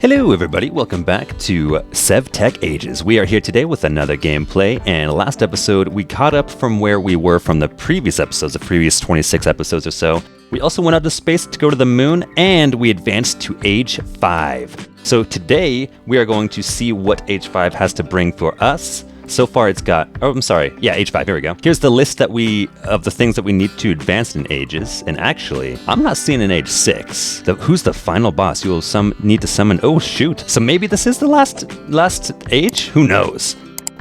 Hello everybody, welcome back to SevTech Ages. We are here today with another gameplay, and last episode we caught up from where we were from the previous episodes, the previous 26 episodes or so. We also went out to space to go to the moon, and we advanced to Age 5. So today we are going to see what Age 5 has to bring for us. So far it's got, Age 5, here we go. Here's the list of the things that we need to advance in ages, and actually, I'm not seeing an Age 6. Who's the final boss? You will need to summon, oh shoot. So maybe this is the last age? Who knows?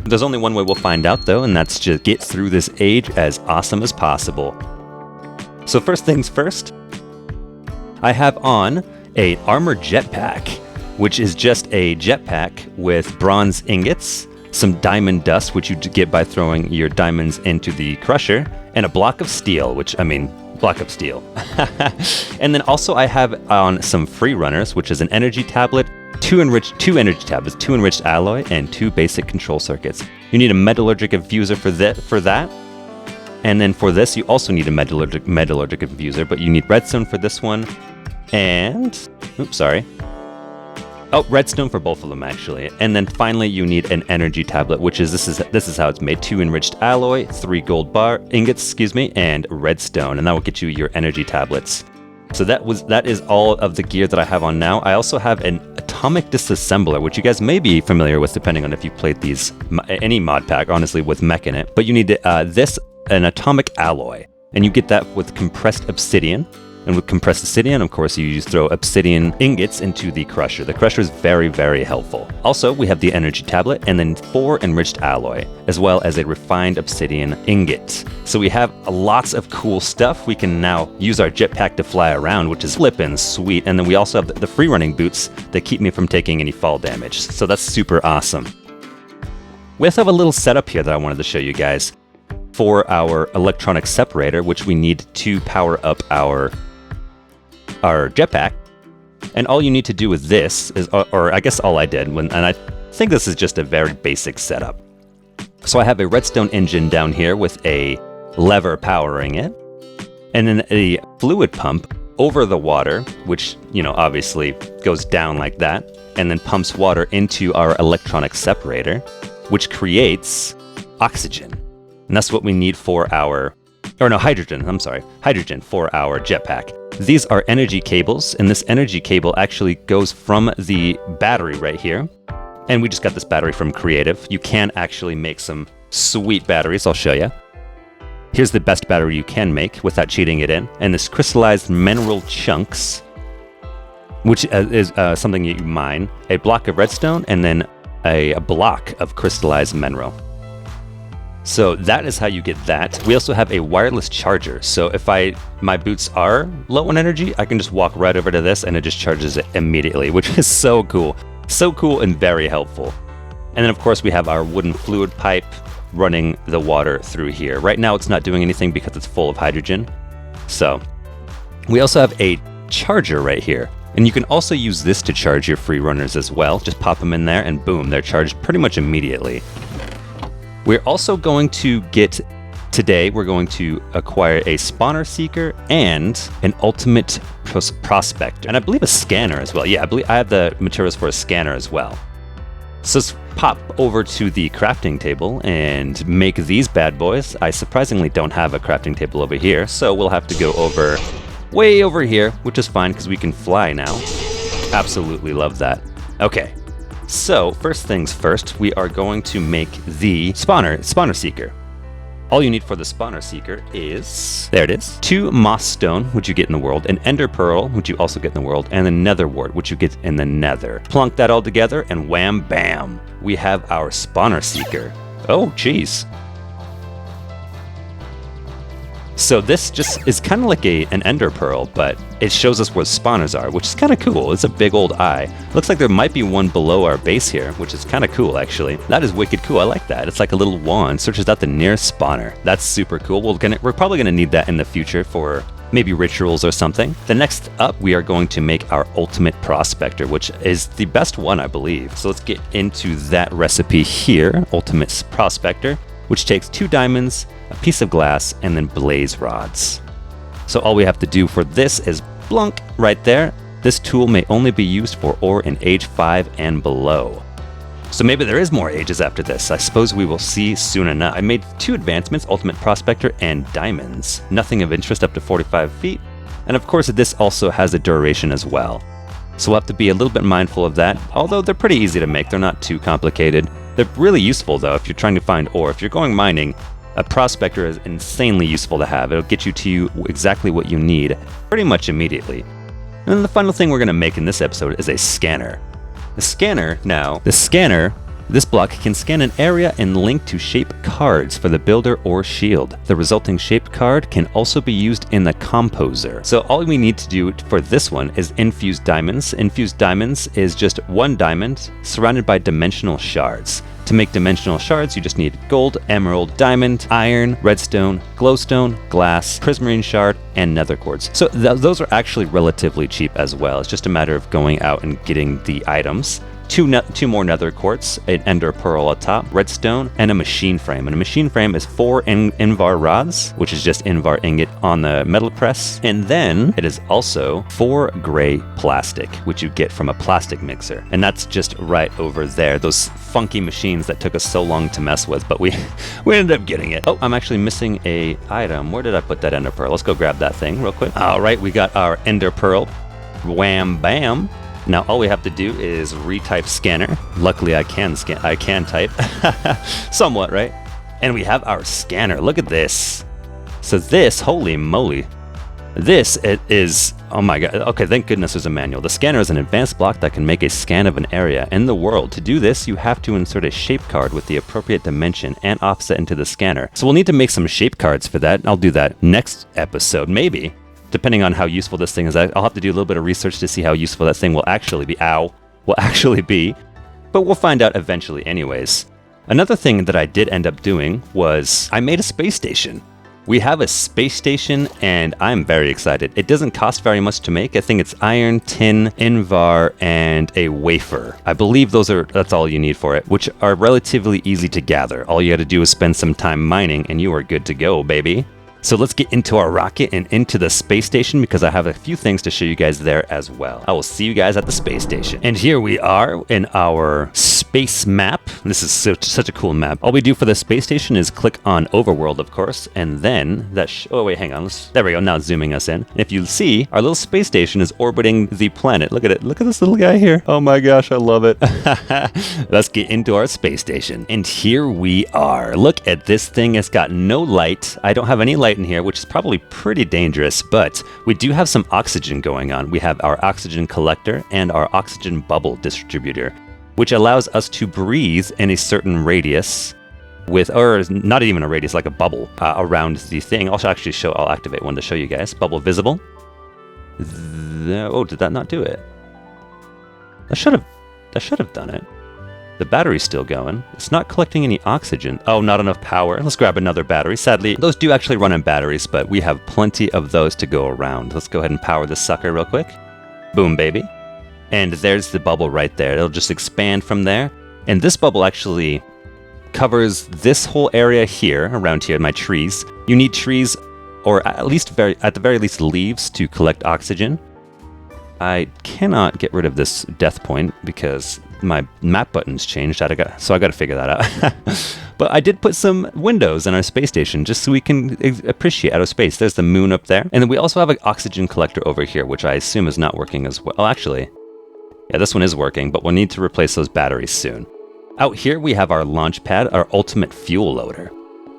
There's only one way we'll find out though, and that's to get through this age as awesome as possible. So first things first, I have on a armored jetpack, which is just a jetpack with bronze ingots, some diamond dust, which you get by throwing your diamonds into the crusher, and a block of steel, block of steel. And then also I have on some free runners, which is an energy tablet, two energy tablets, 2 enriched alloy, and 2 basic control circuits. You need a metallurgic infuser for that. And then for this, you also need a metallurgic infuser, but you need redstone for this one. And, redstone for both of them actually. And then finally you need an energy tablet, which is this is how it's made: 2 enriched alloy, 3 gold ingots, and redstone, and that will get you your energy tablets. So that is all of the gear that I have on now. I also have an atomic disassembler, which you guys may be familiar with depending on if you've played any mod pack, honestly, with mech in it. But you need an atomic alloy, and you get that with compressed obsidian. And with compressed obsidian, of course, you just throw obsidian ingots into the crusher. The crusher is very, very helpful. Also, we have the energy tablet and then 4 enriched alloy, as well as a refined obsidian ingot. So we have lots of cool stuff. We can now use our jetpack to fly around, which is flippin' sweet. And then we also have the free running boots that keep me from taking any fall damage. So that's super awesome. We also have a little setup here that I wanted to show you guys for our electronic separator, which we need to power up our jetpack. And all you need to do with this is, or I guess all I did, and I think this is just a very basic setup. So I have a redstone engine down here with a lever powering it, and then a fluid pump over the water, which, obviously goes down like that, and then pumps water into our electronic separator, which creates oxygen. And that's what we need for hydrogen for our jetpack. These are energy cables, and this energy cable actually goes from the battery right here. And we just got this battery from Creative. You can actually make some sweet batteries, I'll show you. Here's the best battery you can make without cheating it in. And this crystallized mineral chunks, which is something you mine, a block of redstone, and then a block of crystallized mineral. So that is how you get that. We also have a wireless charger. So if my boots are low on energy, I can just walk right over to this and it just charges it immediately, which is so cool. So cool and very helpful. And then of course we have our wooden fluid pipe running the water through here. Right now it's not doing anything because it's full of hydrogen. So we also have a charger right here. And you can also use this to charge your free runners as well. Just pop them in there and boom, they're charged pretty much immediately. We're also going to we're going to acquire a spawner seeker and an ultimate prospector. And I believe a scanner as well. Yeah, I have the materials for a scanner as well. So let's pop over to the crafting table and make these bad boys. I surprisingly don't have a crafting table over here, so we'll have to go way over here, which is fine because we can fly now. Absolutely love that. Okay. So, first things first, we are going to make the spawner seeker. All you need for the spawner seeker is, there it is, 2 moss stone, which you get in the world, an ender pearl, which you also get in the world, and a nether wart, which you get in the nether. Plunk that all together, and wham bam, we have our spawner seeker. Oh, jeez. So this just is kind of like an ender pearl, but it shows us where spawners are, which is kind of cool. It's a big old eye. Looks like there might be one below our base here, which is kind of cool, actually. That is wicked cool. I like that. It's like a little wand. Searches out the nearest spawner. That's super cool. We're probably going to need that in the future for maybe rituals or something. The next up, we are going to make our ultimate prospector, which is the best one, I believe. So let's get into that recipe here, ultimate prospector, which takes 2 diamonds, a piece of glass, and then blaze rods. So all we have to do for this is blunk right there, This tool may only be used for ore in age 5 and below. So maybe there is more ages after this. I suppose we will see soon enough. I made 2 advancements, Ultimate Prospector and Diamonds. Nothing of interest up to 45 feet. And of course, this also has a duration as well. So we'll have to be a little bit mindful of that, although they're pretty easy to make. They're not too complicated. They're really useful though if you're trying to find ore. If you're going mining, a prospector is insanely useful to have. It'll get you to exactly what you need pretty much immediately. And then the final thing we're going to make in this episode is a scanner. The scanner, this block can scan an area and link to shape cards for the builder or shield. The resulting shaped card can also be used in the composer. So all we need to do for this one is infuse diamonds. Infused diamonds is just 1 diamond surrounded by dimensional shards. To make dimensional shards, you just need gold, emerald, diamond, iron, redstone, glowstone, glass, prismarine shard, and nether quartz. So those are actually relatively cheap as well. It's just a matter of going out and getting the items. 2 more nether quartz, an ender pearl atop, redstone, and a machine frame. And a machine frame is 4 invar rods, which is just invar ingot on the metal press. And then it is also 4 gray plastic, which you get from a plastic mixer. And that's just right over there. Those funky machines that took us so long to mess with, but we ended up getting it. Oh, I'm actually missing a item. Where did I put that ender pearl? Let's go grab that thing real quick. All right, we got our ender pearl. Wham bam. Now all we have to do is retype scanner. Luckily I can type. Somewhat, right? And we have our scanner. Look at this. So this, holy moly. This is, oh my god. Okay, thank goodness there's a manual. The scanner is an advanced block that can make a scan of an area in the world. To do this, you have to insert a shape card with the appropriate dimension and offset into the scanner. So we'll need to make some shape cards for that. I'll do that next episode, maybe. Depending on how useful this thing is, I'll have to do a little bit of research to see how useful that thing will actually be. But we'll find out eventually anyways. Another thing that I did end up doing was I made a space station. We have a space station and I'm very excited. It doesn't cost very much to make. I think it's iron, tin, invar, and a wafer. I believe that's all you need for it, which are relatively easy to gather. All you gotta do is spend some time mining and you are good to go, baby. So let's get into our rocket and into the space station because I have a few things to show you guys there as well. I will see you guys at the space station. And here we are in our space map. This is such a cool map. All we do for the space station is click on overworld, of course, and then oh wait, hang on. There we go. Now it's zooming us in. And if you see, our little space station is orbiting the planet. Look at it. Look at this little guy here. Oh my gosh, I love it. Let's get into our space station. And here we are. Look at this thing. It's got no light. I don't have any light in here, which is probably pretty dangerous, but we do have some oxygen going on. We have our oxygen collector and our oxygen bubble distributor, which allows us to breathe in a certain radius or not even a radius, like a bubble around the thing. I'll activate one to show you guys. Bubble visible. Oh, did that not do it? That should have done it. The battery's still going. It's not collecting any oxygen. Oh, not enough power. Let's grab another battery. Sadly, those do actually run on batteries, but we have plenty of those to go around. Let's go ahead and power this sucker real quick. Boom, baby. And there's the bubble right there. It'll just expand from there. And this bubble actually covers this whole area here, around here, my trees. You need trees, or at the very least leaves, to collect oxygen. I cannot get rid of this death point because my map button's changed. So I got to figure that out. But I did put some windows in our space station just so we can appreciate outer space. There's the moon up there. And then we also have an oxygen collector over here, which I assume is not working as well. Oh, actually, yeah, this one is working, but we'll need to replace those batteries soon. Out here, we have our launch pad, our ultimate fuel loader.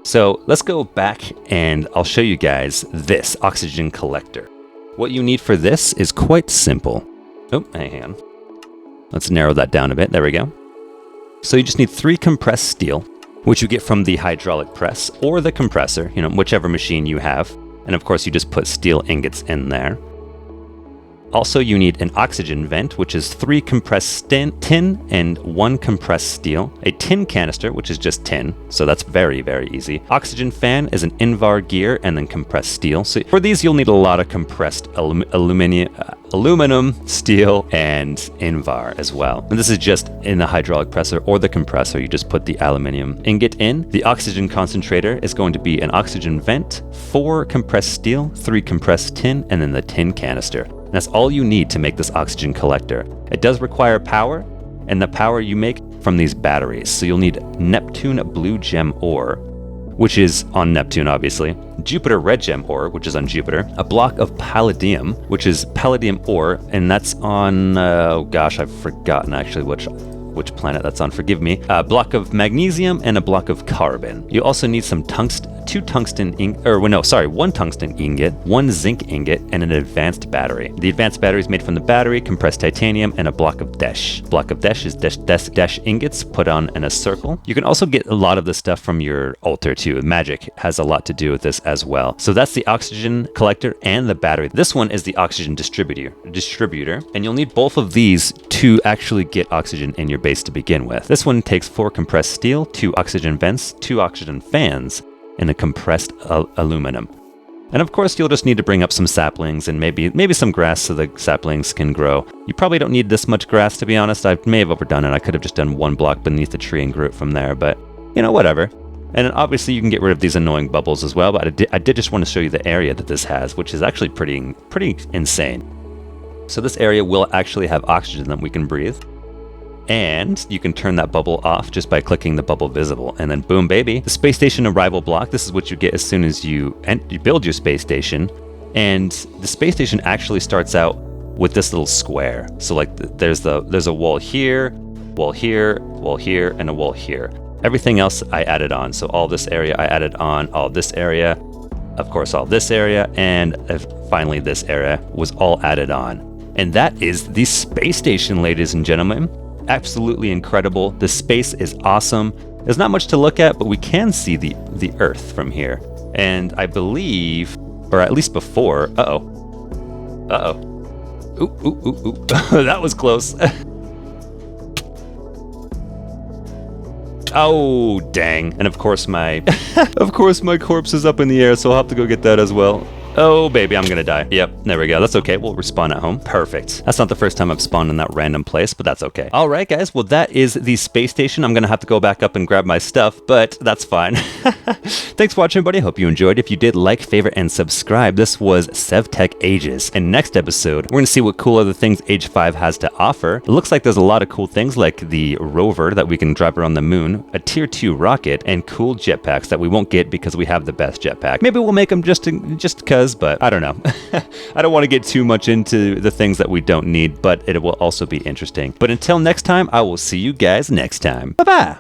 So let's go back and I'll show you guys this oxygen collector. What you need for this is quite simple. Oh, hang on. Let's narrow that down a bit. There we go. So you just need 3 compressed steel, which you get from the hydraulic press or the compressor, whichever machine you have. And of course, you just put steel ingots in there. Also, you need an oxygen vent, which is 3 compressed tin and 1 compressed steel. A tin canister, which is just tin, so that's very, very easy. Oxygen fan is an invar gear and then compressed steel. So for these, you'll need a lot of compressed aluminum, steel, and invar as well. And this is just in the hydraulic presser or the compressor. You just put the aluminum ingot in. The oxygen concentrator is going to be an oxygen vent, 4 compressed steel, 3 compressed tin, and then the tin canister. That's all you need to make this oxygen collector. It does require power, and the power you make from these batteries. So you'll need Neptune blue gem ore, which is on Neptune, obviously. Jupiter red gem ore, which is on Jupiter. A block of palladium, which is palladium ore, and that's on, oh gosh, I've forgotten actually which planet that's on, forgive me. A block of magnesium and a block of carbon. You also need some one tungsten ingot, one zinc ingot, and an advanced battery. The advanced battery is made from the battery, compressed titanium, and a block of desh. Block of desh is desh ingots put on in a circle. You can also get a lot of this stuff from your altar too. Magic has a lot to do with this as well. So that's the oxygen collector and the battery. This one is the oxygen distributor, and you'll need both of these to actually get oxygen in your base to begin with. This one takes 4 compressed steel, 2 oxygen vents, 2 oxygen fans, and a compressed aluminum. And of course, you'll just need to bring up some saplings and maybe some grass so the saplings can grow. You probably don't need this much grass, to be honest. I may have overdone it. I could have just done 1 block beneath the tree and grew it from there, but you know, whatever. And then obviously you can get rid of these annoying bubbles as well, but I did just want to show you the area that this has, which is actually pretty insane. So this area will actually have oxygen that we can breathe. And you can turn that bubble off just by clicking the bubble visible, and then boom baby. The space station arrival block, this is what you get as soon as you build your space station. And the space station actually starts out with this little square. So like there's a wall here, wall here, wall here, and a wall here. Everything else I added on. So all this area I added on, all this area, of course all this area, and finally this area was all added on. And that is the space station, ladies and gentlemen. Absolutely incredible. The space is awesome. There's not much to look at, but we can see the Earth from here. And I believe, or at least before, ooh, that was close. Oh, dang. And of course my corpse is up in the air, so I'll have to go get that as well. Oh, baby, I'm gonna die. Yep, there we go. That's okay. We'll respawn at home. Perfect. That's not the first time I've spawned in that random place, but that's okay. All right, guys. Well, that is the space station. I'm gonna have to go back up and grab my stuff, but that's fine. Thanks for watching, everybody. Hope you enjoyed. If you did, like, favorite, and subscribe. This was SevTech Ages. And next episode, we're gonna see what cool other things Age 5 has to offer. It looks like there's a lot of cool things like the rover that we can drive around the moon, a tier 2 rocket, and cool jetpacks that we won't get because we have the best jetpack. Maybe we'll make them just because, but I don't know. I don't want to get too much into the things that we don't need, but it will also be interesting. But until next time, I will see you guys next time. Bye-bye.